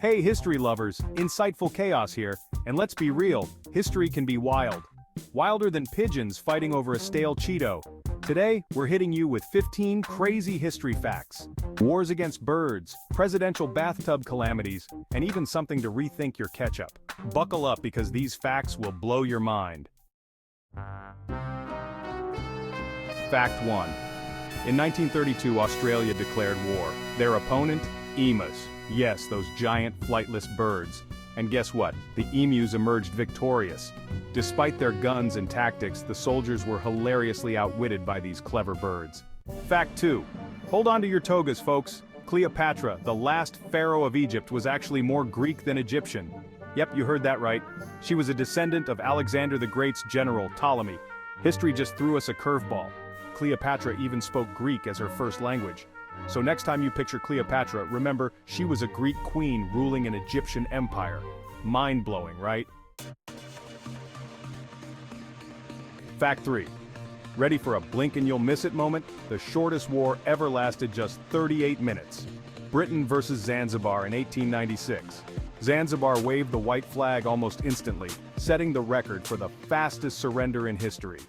Hey history lovers, insightful chaos here, and let's be real, history can be wild. Wilder than pigeons fighting over a stale Cheeto. Today, we're hitting you with 15 crazy history facts. Wars against birds, presidential bathtub calamities, and even something to rethink your ketchup. Buckle up because these facts will blow your mind. Fact 1. In 1932, Australia declared war. Their opponent? Emus. Yes, those giant flightless birds. And guess what? The emus emerged victorious. Despite their guns and tactics, the soldiers were hilariously outwitted by these clever birds. Fact 2. Hold on to your togas, folks. Cleopatra, the last pharaoh of Egypt, was actually more Greek than Egyptian. Yep, you heard that right. She was a descendant of Alexander the Great's general, Ptolemy. History just threw us a curveball. Cleopatra even spoke Greek as her first language. So next time you picture Cleopatra, remember, she was a Greek queen ruling an Egyptian empire. Mind-blowing, right? Fact 3. Ready for a blink and you'll miss it moment? The shortest war ever lasted just 38 minutes. Britain versus Zanzibar in 1896. Zanzibar waved the white flag almost instantly, setting the record for the fastest surrender in history.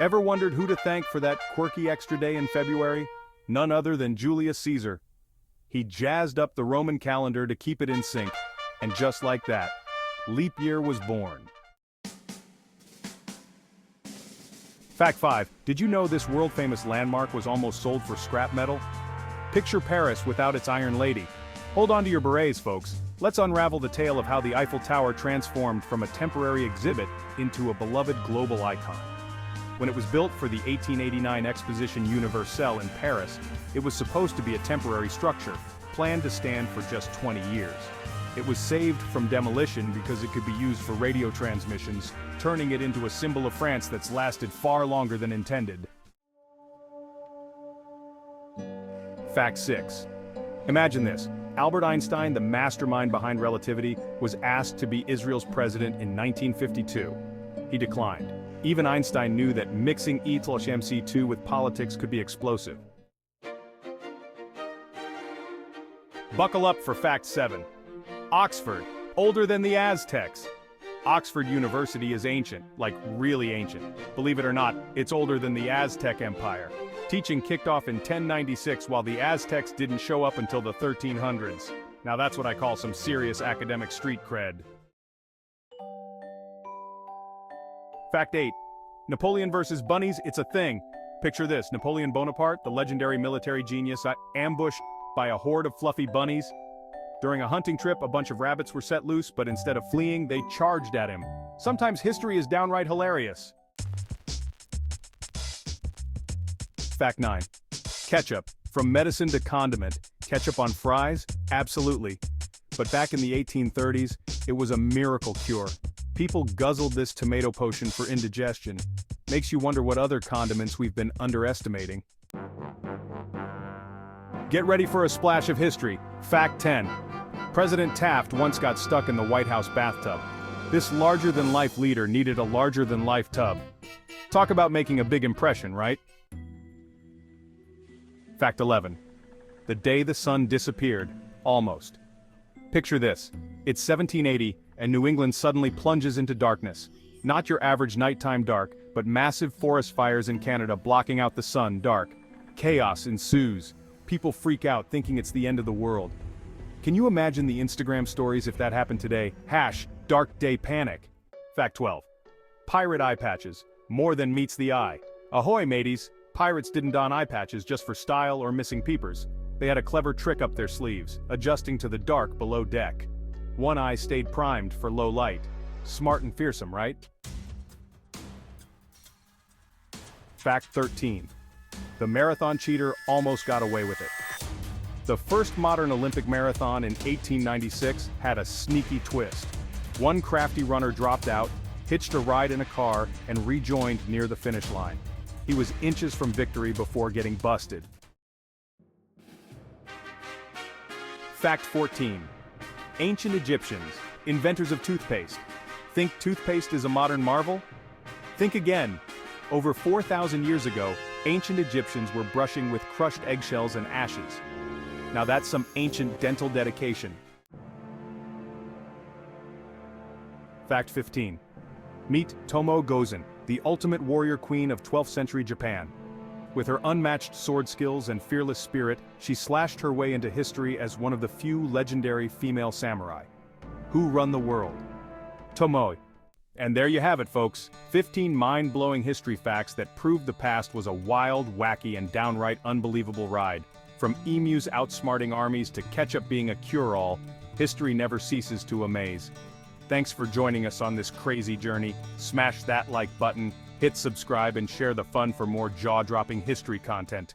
Ever wondered who to thank for that quirky extra day in February? None other than Julius Caesar. He jazzed up the Roman calendar to keep it in sync, and just like that, leap year was born. Fact 5. Did you know this world-famous landmark was almost sold for scrap metal? Picture Paris without its Iron Lady. Hold on to your berets, folks. Let's unravel the tale of how the Eiffel Tower transformed from a temporary exhibit into a beloved global icon. When it was built for the 1889 Exposition Universelle in Paris, it was supposed to be a temporary structure, planned to stand for just 20 years. It was saved from demolition because it could be used for radio transmissions, turning it into a symbol of France that's lasted far longer than intended. Fact 6. Imagine this. Albert Einstein, the mastermind behind relativity, was asked to be Israel's president in 1952. He declined. Even Einstein knew that mixing E+MC2 with politics could be explosive. Buckle up for fact 7. Oxford, older than the Aztecs. Oxford University is ancient, like really ancient. Believe it or not, it's older than the Aztec Empire. Teaching kicked off in 1096 while the Aztecs didn't show up until the 1300s. Now that's what I call some serious academic street cred. Fact 8. Napoleon versus bunnies, it's a thing. Picture this, Napoleon Bonaparte, the legendary military genius, ambushed by a horde of fluffy bunnies. During a hunting trip, a bunch of rabbits were set loose, but instead of fleeing, they charged at him. Sometimes history is downright hilarious. Fact 9. Ketchup. From medicine to condiment. Ketchup on fries? Absolutely. But back in the 1830s, it was a miracle cure. People guzzled this tomato potion for indigestion. Makes you wonder what other condiments we've been underestimating. Get ready for a splash of history. Fact 10. President Taft once got stuck in the White House bathtub. This larger-than-life leader needed a larger-than-life tub. Talk about making a big impression, right? Fact 11. The day the sun disappeared, almost. Picture this. It's 1780, and New England suddenly plunges into darkness. Not your average nighttime dark, but massive forest fires in Canada blocking out the sun dark. Chaos ensues. People freak out thinking it's the end of the world. Can you imagine the Instagram stories if that happened today? #dark day panic. Fact 12. Pirate eye patches. More than meets the eye. Ahoy, mateys! Pirates didn't don eye patches just for style or missing peepers. They had a clever trick up their sleeves, adjusting to the dark below deck. One eye stayed primed for low light. Smart and fearsome, right? Fact 13. The marathon cheater almost got away with it. The first modern Olympic marathon in 1896 had a sneaky twist. One crafty runner dropped out, hitched a ride in a car, and rejoined near the finish line. He was inches from victory before getting busted. Fact 14. Ancient Egyptians, inventors of toothpaste. Think toothpaste is a modern marvel? Think again. Over 4,000 years ago, ancient Egyptians were brushing with crushed eggshells and ashes. Now that's some ancient dental dedication. Fact 15. Meet Tomoe Gozen, the ultimate warrior queen of 12th century Japan. With her unmatched sword skills and fearless spirit, she slashed her way into history as one of the few legendary female samurai. Who run the world? Tomoe. And there you have it, folks. 15 mind-blowing history facts that prove the past was a wild, wacky, and downright unbelievable ride. From emus outsmarting armies to ketchup being a cure-all, history never ceases to amaze. Thanks for joining us on this crazy journey. Smash that like button, hit subscribe, and share the fun for more jaw-dropping history content.